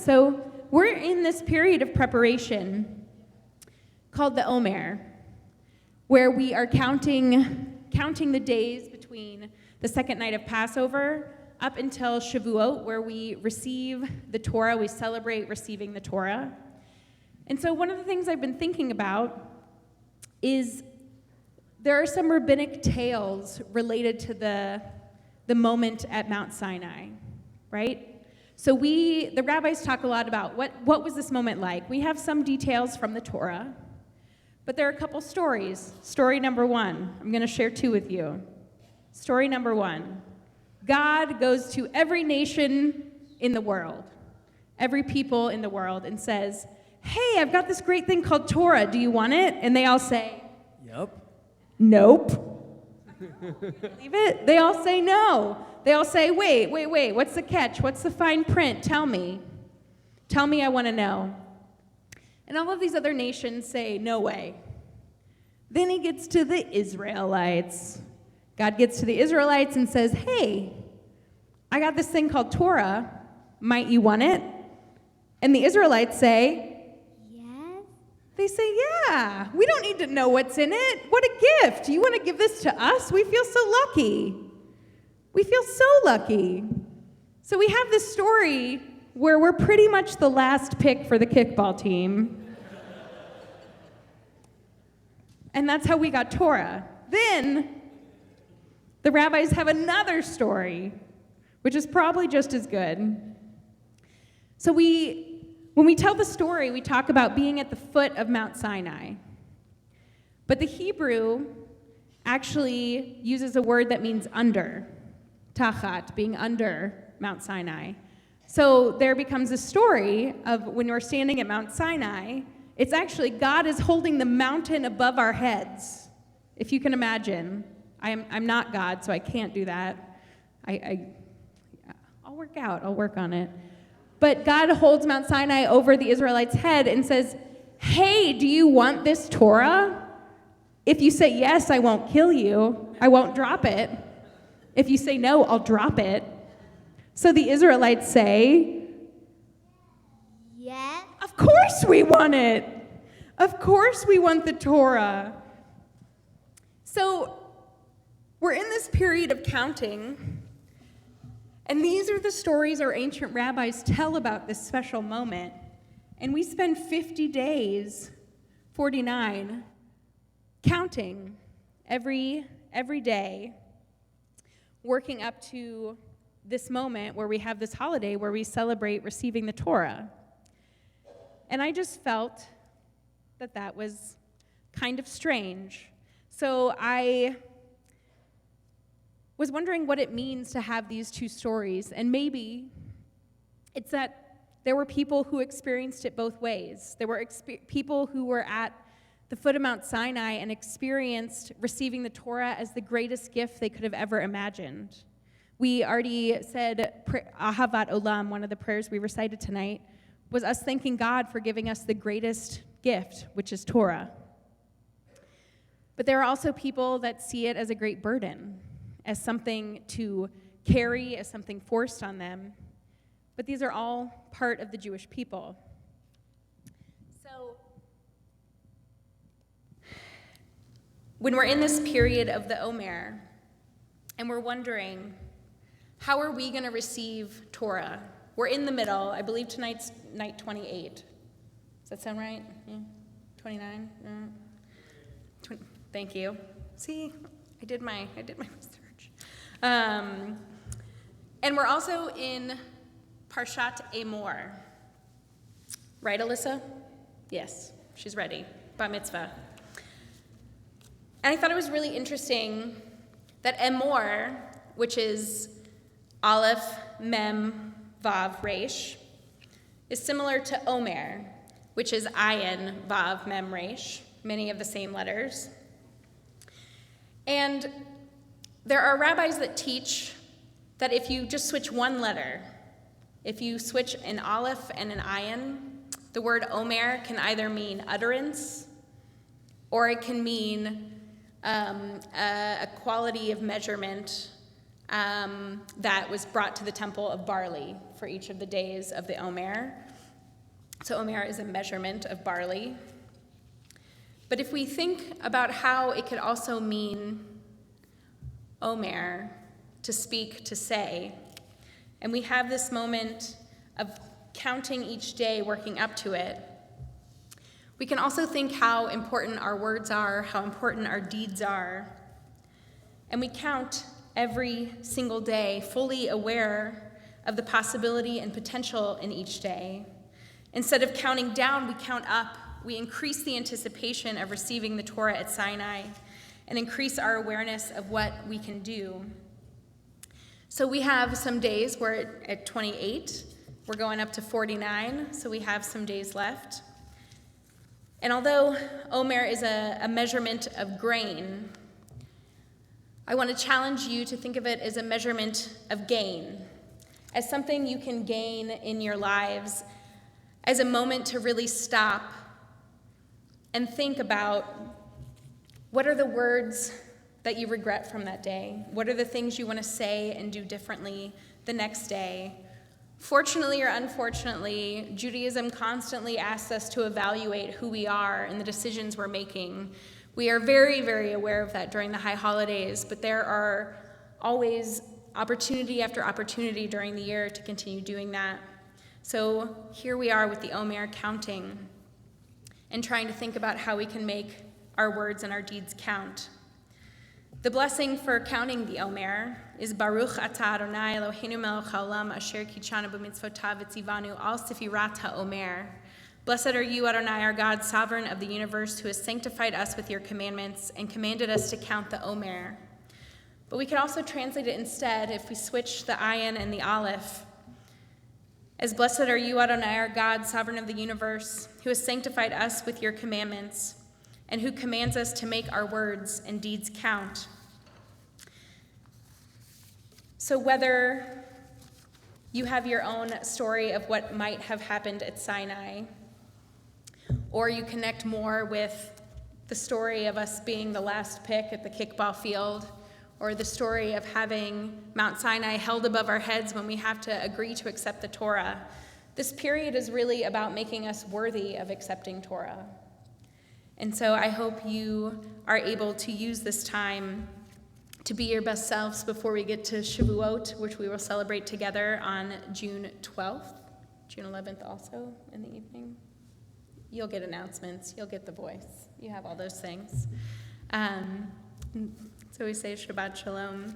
So we're in this period of preparation called the Omer, where we are counting the days between the second night of Passover up until Shavuot, where we receive the Torah, we celebrate receiving the Torah. And so one of the things I've been thinking about is there are some rabbinic tales related to the moment at Mount Sinai, right? So the rabbis talk a lot about what was this moment like. We have some details from the Torah, but there are a couple stories. Story number one, I'm going to share two with you. Story number one, God goes to every nation in the world, every people in the world, and says, hey, I've got this great thing called Torah. Do you want it? And they all say, Yep. Nope. Believe it? They all say no. They all say, wait, what's the catch? What's the fine print? Tell me. Tell me, I want to know. And all of these other nations say, no way. Then he gets to the Israelites. God gets to the Israelites and says, hey, I got this thing called Torah. Might you want it? And the Israelites say, they say, yeah, we don't need to know what's in it. What a gift. You want to give this to us? We feel so lucky. We feel so lucky. So we have this story where we're pretty much the last pick for the kickball team. And that's how we got Torah. Then the rabbis have another story, which is probably just as good. So when we tell the story, we talk about being at the foot of Mount Sinai. But the Hebrew actually uses a word that means under, tachat, being under Mount Sinai. So there becomes a story of when we're standing at Mount Sinai, it's actually God is holding the mountain above our heads, if you can imagine. I'm not God, so I can't do that. I'll work on it. But God holds Mount Sinai over the Israelites' head and says, hey, do you want this Torah? If you say yes, I won't kill you. I won't drop it. If you say no, I'll drop it. So the Israelites say, yes. Of course we want it. Of course we want the Torah. So we're in this period of counting. And these are the stories our ancient rabbis tell about this special moment. And we spend 50 days, 49, counting every day, working up to this moment where we have this holiday where we celebrate receiving the Torah. And I just felt that was kind of strange. So I was wondering what it means to have these two stories, and maybe it's that there were people who experienced it both ways. There were people who were at the foot of Mount Sinai and experienced receiving the Torah as the greatest gift they could have ever imagined. We already said Ahavat Olam, one of the prayers we recited tonight, was us thanking God for giving us the greatest gift, which is Torah. But there are also people that see it as a great burden, as something to carry, as something forced on them. But these are all part of the Jewish people. So when we're in this period of the Omer, and we're wondering, how are we going to receive Torah? We're in the middle. I believe tonight's night 28. Does that sound right? Yeah. 29? Thank you. See, I did my research. And we're also in Parshat Emor. Right, Alyssa? Yes, she's ready. Bar mitzvah. And I thought it was really interesting that Emor, which is Aleph, Mem, Vav, Resh, is similar to Omer, which is Ayin, Vav, Mem, Resh, many of the same letters. And there are rabbis that teach that if you just switch one letter, if you switch an Aleph and an Ayin, the word Omer can either mean utterance or it can mean a quality of measurement that was brought to the temple of barley for each of the days of the Omer. So omer is a measurement of barley. But if we think about how it could also mean omer, to speak, to say, and we have this moment of counting each day, working up to it, we can also think how important our words are, how important our deeds are. And we count every single day, fully aware of the possibility and potential in each day. Instead of counting down, we count up. We increase the anticipation of receiving the Torah at Sinai and increase our awareness of what we can do. So we have some days where at 28, we're going up to 49, so we have some days left. And although omer is a measurement of grain, I want to challenge you to think of it as a measurement of gain, as something you can gain in your lives, as a moment to really stop and think about what are the words that you regret from that day? What are the things you want to say and do differently the next day? Fortunately or unfortunately, Judaism constantly asks us to evaluate who we are and the decisions we're making. We are very, very aware of that during the high holidays, but there are always opportunity after opportunity during the year to continue doing that. So here we are with the omer counting and trying to think about how we can make our words and our deeds count. The blessing for counting the omer is Baruch atah Adonai Eloheinu melech haolam asher kitshanu b'mitzvotav v'tzivanu al sefirat ha'omer. Blessed are you, Adonai, our God, sovereign of the universe, who has sanctified us with your commandments and commanded us to count the omer. But we could also translate it instead if we switch the ayin and the aleph. As blessed are you, Adonai, our God, sovereign of the universe, who has sanctified us with your commandments and who commands us to make our words and deeds count. So whether you have your own story of what might have happened at Sinai, or you connect more with the story of us being the last pick at the kickball field, or the story of having Mount Sinai held above our heads when we have to agree to accept the Torah, this period is really about making us worthy of accepting Torah. And so I hope you are able to use this time to be your best selves before we get to Shavuot, which we will celebrate together on June 12th, June 11th also in the evening. You'll get announcements, you'll get the voice, you have all those things. So we say Shabbat Shalom.